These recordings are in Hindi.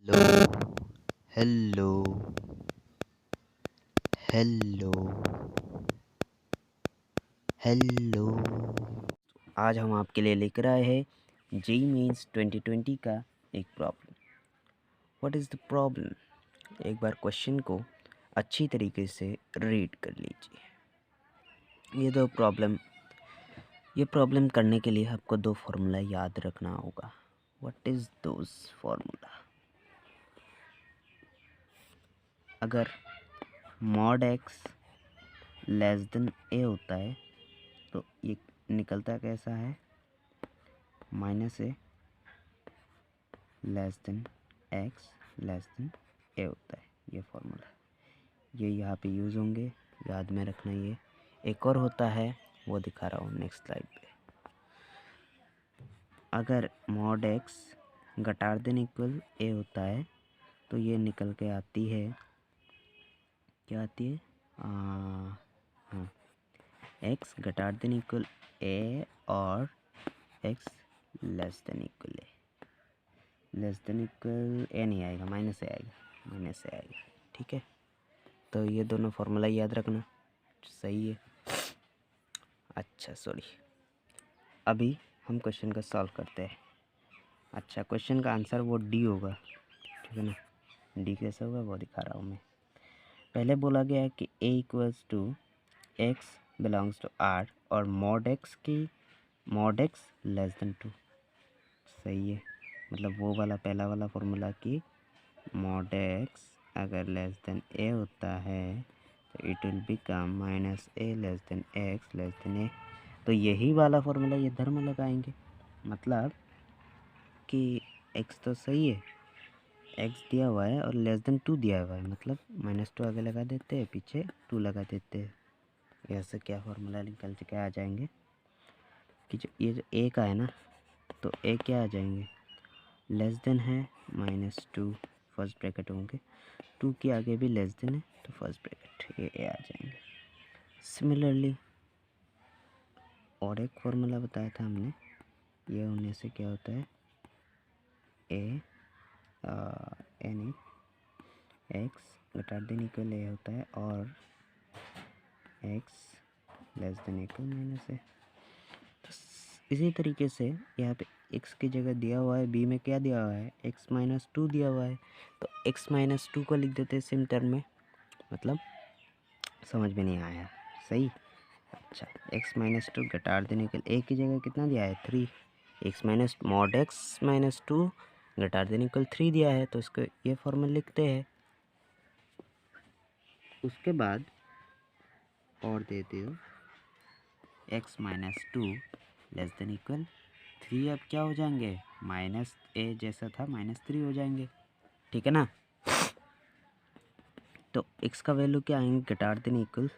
Hello hello hello hello. आज हम आपके लिए लेकर आए हैं जेईई मेंस 2020 का एक problem. What is the problem? एक बार क्वेश्चन को अच्छी तरीके से रीड कर लीजिए। ये प्रॉब्लम करने के लिए आपको दो फार्मूला याद रखना होगा। What is those formula? अगर mod x less than a होता है तो ये निकलता कैसा है? Minus a less than x less than a होता है। ये फॉर्मूला ये यहाँ पे यूज़ होंगे, याद में रखना। ये एक और होता है, वो दिखा रहा हूँ नेक्स्ट स्लाइड पे। अगर mod x greater than equal a होता है तो ये निकल के आती है, क्या आती है? हाँ, एक्स घटार देन इक्वल ए और एक्स लेस देन इक्वल ए। लेस देन इक्वल ए नहीं आएगा, माइनस ए आएगा। ठीक है, तो ये दोनों फार्मूला याद रखना। सही है। अच्छा सॉरी, अभी हम क्वेश्चन का सॉल्व करते हैं। अच्छा, क्वेश्चन का आंसर वो डी होगा, ठीक है ना। डी कैसा होगा वो दिखा रहा हूँ मैं। पहले बोला गया है कि a equals to x belongs to R और मॉड एक्स लेस देन 2। सही है, मतलब वो वाला पहला वाला फार्मूला कि मॉड एक्स अगर लेस देन ए होता है तो it will become minus a less than x less than a. तो यही वाला फार्मूला ये इधर में लगाएंगे, मतलब कि एक्स तो सही है, एक्स दिया हुआ है और लेस देन 2 दिया हुआ है, मतलब -2 आगे लगा देते हैं, पीछे 2 लगा देते हैं। ऐसे क्या फार्मूला निकल के आ जाएंगे कि जो ए का है ना, तो ए क्या आ जाएंगे? लेस देन है -2 फर्स्ट ब्रैकेट होंगे, 2 के आगे भी लेस देन है तो फर्स्ट ब्रैकेट ये ए आ जाएंगे। सिमिलरली और एक फार्मूला बताया था हमने, ये होने से क्या होता है? ए यानी x greater than equal a होता है और x less than equal minus a. इसी तरीके से यहाँ पे x की जगह दिया हुआ है, b में क्या दिया हुआ है? x-2 दिया हुआ है, तो x-2 को लिख देते हैं सेम टर्म में। मतलब समझ में नहीं आया? सही। अच्छा, x-2 घटार देने के लिए a की जगह कितना दिया है? 3। मॉड x-2 घटार देने के लिए 3 दिया है, तो इसको ये फॉर्मूला लिखते हैं। उसके बाद और देते हो x-2 लेस देन इक्वल 3। अब क्या हो जाएंगे? माइनस ए जैसा था -3 हो जाएंगे, ठीक है ना। तो x का वैल्यू क्या आएंगे? घटार देन इक्वल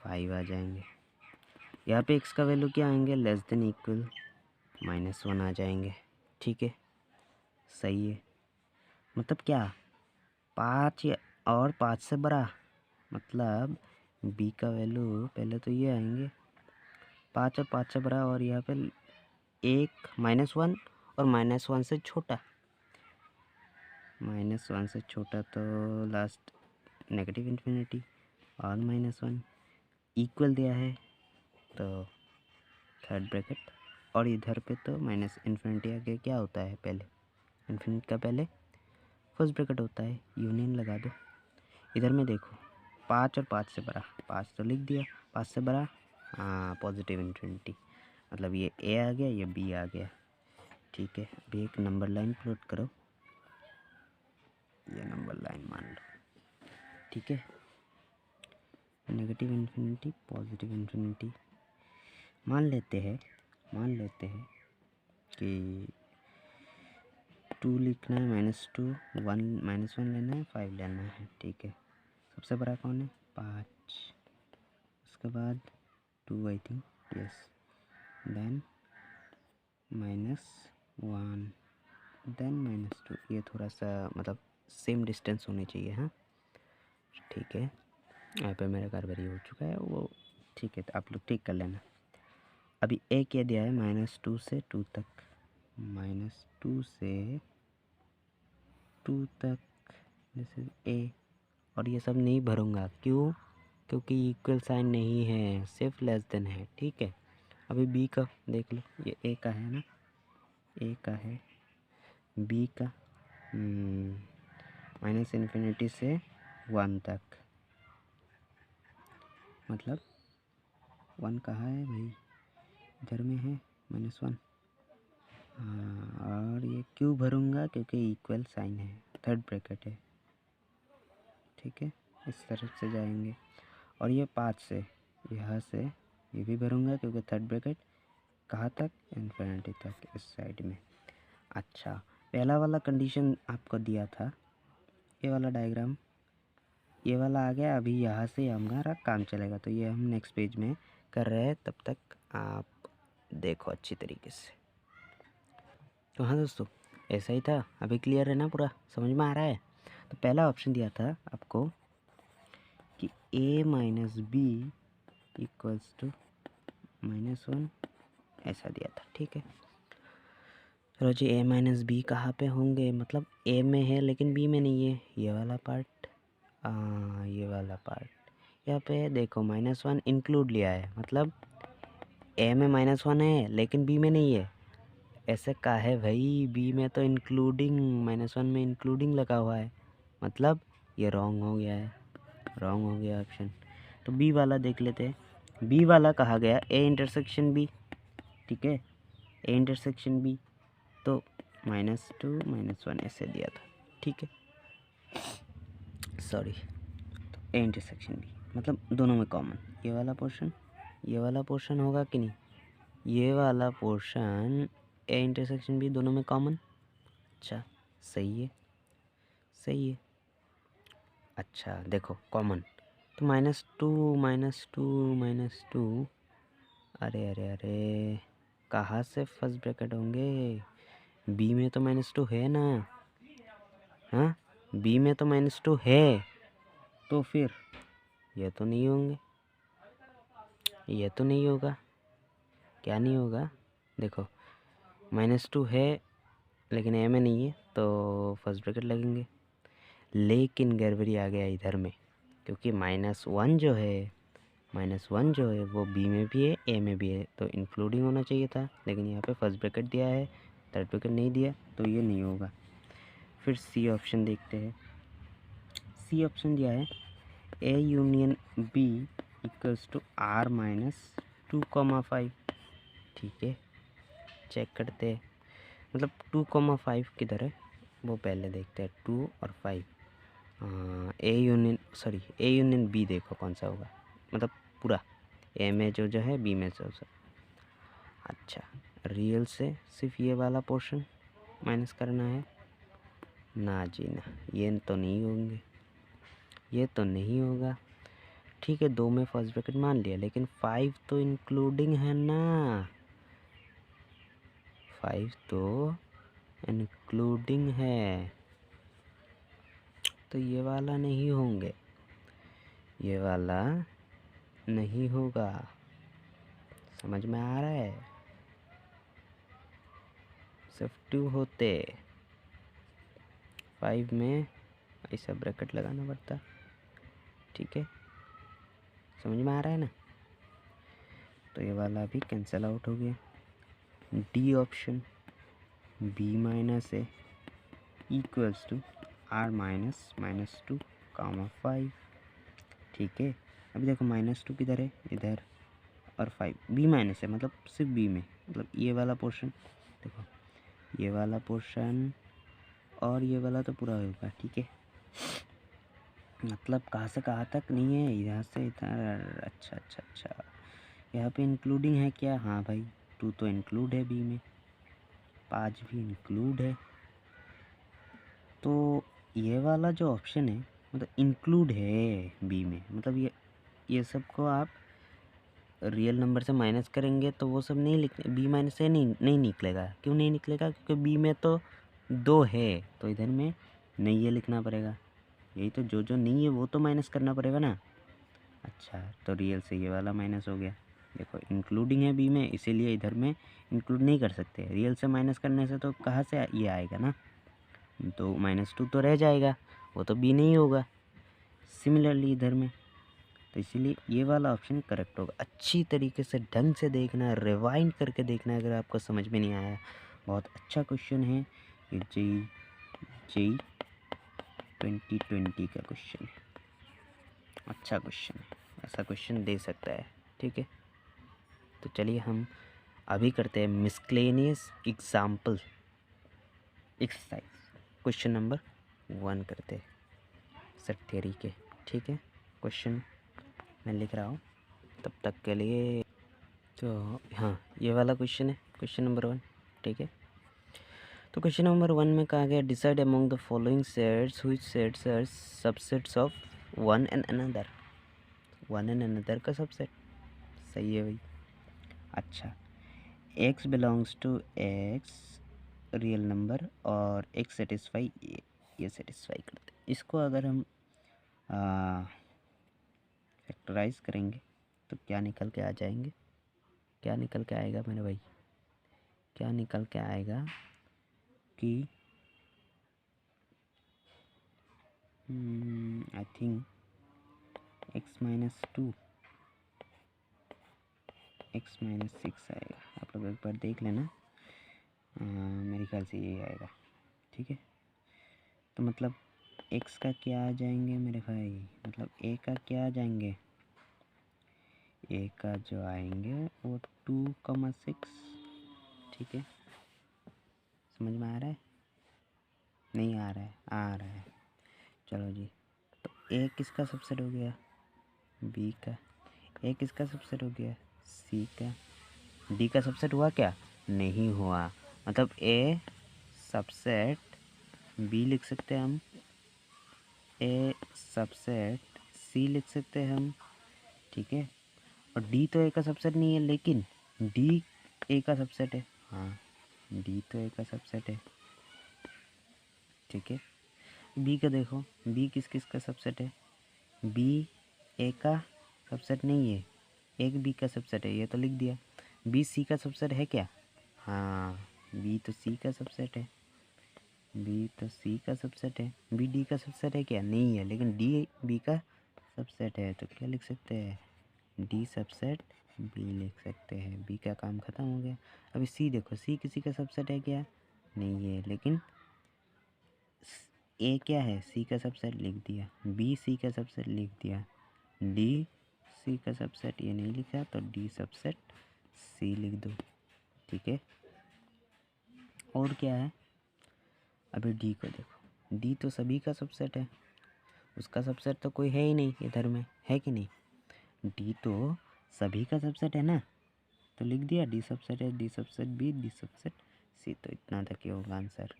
5 आ जाएंगे। यहाँ पे x का वैल्यू क्या आएंगे? लेस देन इक्वल -1 आ जाएंगे, ठीक है। सही है, मतलब क्या 5 और 5 से बड़ा, मतलब b का वैल्यू पहले तो ये आएंगे 5 और 5 से बड़ा, और यहाँ पे 1 -1 और -1 से छोटा। -1 से छोटा तो लास्ट नेगेटिव इन्फिनिटी और -1 इक्वल दिया है तो थर्ड ब्रैकेट, और इधर पे तो माइनस इन्फिनिटी आगे क्या होता है? पहले इन्फिनिटी का पहले फर्स्ट ब्रैकेट होता है, यूनियन लगा दो। इधर में देखो 5 और 5 से बड़ा, 5 तो लिख दिया, 5 से बड़ा हाँ पॉजिटिव इन्फिनिटी, मतलब ये ए आ गया, ये बी आ गया, ठीक है। अभी एक नंबर लाइन प्लॉट करो, ये नंबर लाइन मान लो, ठीक है। नेगेटिव इन्फिनिटी पॉजिटिव इन्फिनिटी मान लेते हैं कि 2 लिखना है, -2 -1 लेना है, 5 लेना है, ठीक है। सबसे बड़ा कौन है? 5, उसके बाद 2 I think, yes, then -1 then -2। ये थोड़ा सा मतलब सेम डिस्टेंस होनी चाहिए, हाँ ठीक है। यहाँ पे मेरा कार्बरी हो चुका है वो, ठीक है, तो आप लोग ठीक कर लेना। अभी ए क्या दिया है? -2 से 2 तक, -2 से 2 तक जैसे ए, और ये सब नहीं भरूँगा। क्यों? क्योंकि इक्वल साइन नहीं है, सिर्फ लेस देन है। ठीक है, अभी बी का देख लो, ये ए का है ना, ए का है, बी का -∞ से 1 तक, मतलब 1 कहाँ है भाई, इधर में है -1। हाँ, और ये क्यों भरूँगा? क्योंकि इक्वल साइन है, थर्ड ब्रैकेट है। ठीक है, इस तरह से जाएंगे। और ये 5 से यहाँ से ये भी भरूँगा क्योंकि थर्ड ब्रैकेट कहाँ तक, इन्फिनिटी तक, इस साइड में। अच्छा, पहला वाला कंडीशन आपको दिया था, ये वाला डायग्राम, ये वाला आ गया। अभी यहाँ से हमारा काम चलेगा, तो ये हम नेक्स्ट पेज में कर रहे हैं, तब तक आप देखो अच्छी तरीके से। तो हाँ दोस्तों, ऐसा ही था। अभी क्लियर है ना, पूरा समझ में आ रहा है? तो पहला ऑप्शन दिया था आपको कि a minus B equals to -1, ऐसा दिया था। ठीक है, चलो जी, a माइनस बी कहाँ पे होंगे? मतलब a में है लेकिन b में नहीं है, ये वाला पार्ट, ये वाला पार्ट। यहाँ पे देखो -1 इंक्लूड लिया है, मतलब a में -1 है लेकिन b में नहीं है। ऐसे का है भाई, b में तो इंक्लूडिंग, -1 में इंक्लूडिंग लगा हुआ है, मतलब ये रॉन्ग हो गया है, रॉन्ग हो गया ऑप्शन। तो बी वाला देख लेते हैं। बी वाला कहा गया ए इंटरसेक्शन बी। ठीक है, ए इंटरसेक्शन बी, तो -2 -1 ऐसे दिया था। ठीक है, सॉरी, तो ए इंटरसेक्शन बी मतलब दोनों में कॉमन, ये वाला पोर्शन, ये वाला पोर्शन होगा कि नहीं, ये वाला पोर्शन ए इंटरसेक्शन बी दोनों में कॉमन। अच्छा, सही है, सही है। अच्छा देखो, कॉमन तो -2 अरे अरे अरे, कहाँ से फर्स्ट ब्रैकेट होंगे? बी में तो -2 है ना, हाँ, बी में तो -2 है, तो फिर ये तो नहीं होंगे, ये तो नहीं होगा। क्या नहीं होगा? देखो, -2 है लेकिन ए में नहीं है, तो फर्स्ट ब्रैकेट लगेंगे। लेकिन गड़बड़ी आ गया इधर में, क्योंकि -1 जो है, वो बी में भी है, ए में भी है, तो इंक्लूडिंग होना चाहिए था, लेकिन यहाँ पे फर्स्ट ब्रैकेट दिया है, थर्ड ब्रैकेट नहीं दिया, तो ये नहीं होगा। फिर सी ऑप्शन देखते हैं। सी ऑप्शन दिया है A union B equals to R - 2,5। ठीक है, चेक करते हैं, मतलब 2,5 किधर है वो पहले देखते हैं। 2 और 5, ए यूनियन बी देखो कौन सा होगा, मतलब पूरा ए में जो है, बी में जो। अच्छा, रियल से सिर्फ ये वाला पोर्शन माइनस करना है ना जी ना, ये तो नहीं होंगे, ये तो नहीं होगा। ठीक है, 2 में फर्स्ट ब्रैकेट मान लिया, लेकिन 5 तो इंक्लूडिंग है ना, 5 तो इंक्लूडिंग है, तो ये वाला नहीं होंगे, ये वाला नहीं होगा। समझ में आ रहा है? सिर्फ 2 होते, 5 में ऐसा ब्रैकेट लगाना पड़ता। ठीक है, समझ में आ रहा है ना? तो ये वाला भी कैंसिल आउट हो गया। D option, B minus A equals to R - 2,5। ठीक है, अभी देखो -2 किधर है, इधर, और 5 बी माइनस है, मतलब सिर्फ बी में, मतलब ये वाला पोर्शन देखो, ये वाला पोर्शन और ये वाला तो पूरा होगा। ठीक है, मतलब कहाँ से कहाँ तक नहीं है, यहाँ से इधर। अच्छा अच्छा अच्छा, यहाँ पे इंक्लूडिंग है क्या? हाँ भाई, 2 तो इंक्लूड है बी में, 5 भी इंक्लूड है, तो ये वाला जो ऑप्शन है मतलब इंक्लूड है बी में, मतलब ये सब को आप रियल नंबर से माइनस करेंगे तो वो सब नहीं लिख, बी माइनस से नहीं निकलेगा। क्यों नहीं निकलेगा? क्योंकि बी में तो 2 है, तो इधर में नहीं, ये लिखना पड़ेगा। यही तो, जो नहीं है वो तो माइनस करना पड़ेगा ना। अच्छा, तो रियल से ये वाला माइनस हो गया। देखो, इंक्लूडिंग है बी में, इसीलिए इधर में इंक्लूड नहीं कर सकते। रियल से माइनस करने से तो कहाँ से ये आएगा ना, तो -2 तो रह जाएगा, वो तो बी नहीं होगा। सिमिलरली इधर में, तो इसीलिए ये वाला ऑप्शन करेक्ट होगा। अच्छी तरीके से ढंग से देखना है, रिवाइंड करके देखना है अगर आपको समझ में नहीं आया। बहुत अच्छा क्वेश्चन है ये, जेई 2020 का क्वेश्चन है, अच्छा क्वेश्चन है, ऐसा क्वेश्चन दे सकता है। ठीक है, तो चलिए हम अभी करते हैं मिसक्लेनियस एग्जाम्पल एक्सरसाइज, क्वेश्चन नंबर 1 करते हैं सेट थ्योरी के। ठीक है, क्वेश्चन मैं लिख रहा हूँ तब तक के लिए। तो हाँ, ये वाला क्वेश्चन है, क्वेश्चन नंबर 1। ठीक है, तो क्वेश्चन नंबर 1 में कहा गया decide among the following sets which sets are subsets of one and another. One and another का सबसेट, सही है भाई। अच्छा, x belongs to x real number और x सेटिस्फाई ये सेटिस्फाई करते हैं। इसको अगर हम फैक्टराइज करेंगे तो क्या निकल के आ जाएंगे, क्या निकल के आएगा मेरे भाई, क्या निकल के आएगा कि आई थिंक x-2 x-6 आएगा। आप लोग एक बार देख लेना, मेरे ख्याल से ये आएगा। ठीक है, तो मतलब x का क्या आ जाएंगे मेरे भाई, मतलब a का क्या आ जाएंगे, a का जो आएंगे वो 2,6। ठीक है, समझ में आ रहा है, नहीं आ रहा है, आ रहा है। चलो जी, तो a किसका सबसेट हो गया, b का। a किसका सबसेट हो गया, c का। d का सबसेट हुआ क्या, नहीं हुआ, मतलब a सबसेट b लिख सकते हैं हम, a सबसेट c लिख सकते हैं हम। ठीक है, और d तो a का सबसेट नहीं है, लेकिन d a का सबसेट है। हाँ, d तो a का सबसेट है। ठीक है, b का देखो, b किस किस का सबसेट है, b a का सबसेट नहीं है, एक b का सबसेट है, ये तो लिख दिया। b c का सबसेट है क्या, हाँ, b तो c का सबसेट है, b तो c का सबसेट है। b d का सबसेट है क्या, नहीं है, लेकिन d b का सबसेट है, तो क्या लिख सकते हैं, d सबसेट b लिख सकते हैं। b का काम ख़त्म हो गया। अभी c देखो, c किसी का सबसेट है क्या, नहीं है, लेकिन a क्या है, c का सबसेट लिख दिया, b c का सबसेट लिख दिया, d c का सबसेट ये नहीं लिखा, तो d सबसेट c लिख दो। ठीक है, और क्या है, अभी d को देखो, d तो सभी का सबसेट है, उसका सबसेट तो कोई है ही नहीं इधर में, है कि नहीं, d तो सभी का सबसेट है ना, तो लिख दिया d सबसेट है, d subset b, d subset c। तो इतना तक ही होगा आंसर,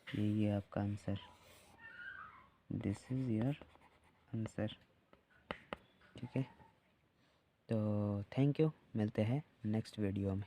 यही है आपका answer, this is your answer. ठीक है, तो थैंक यू, मिलते हैं नेक्स्ट वीडियो में।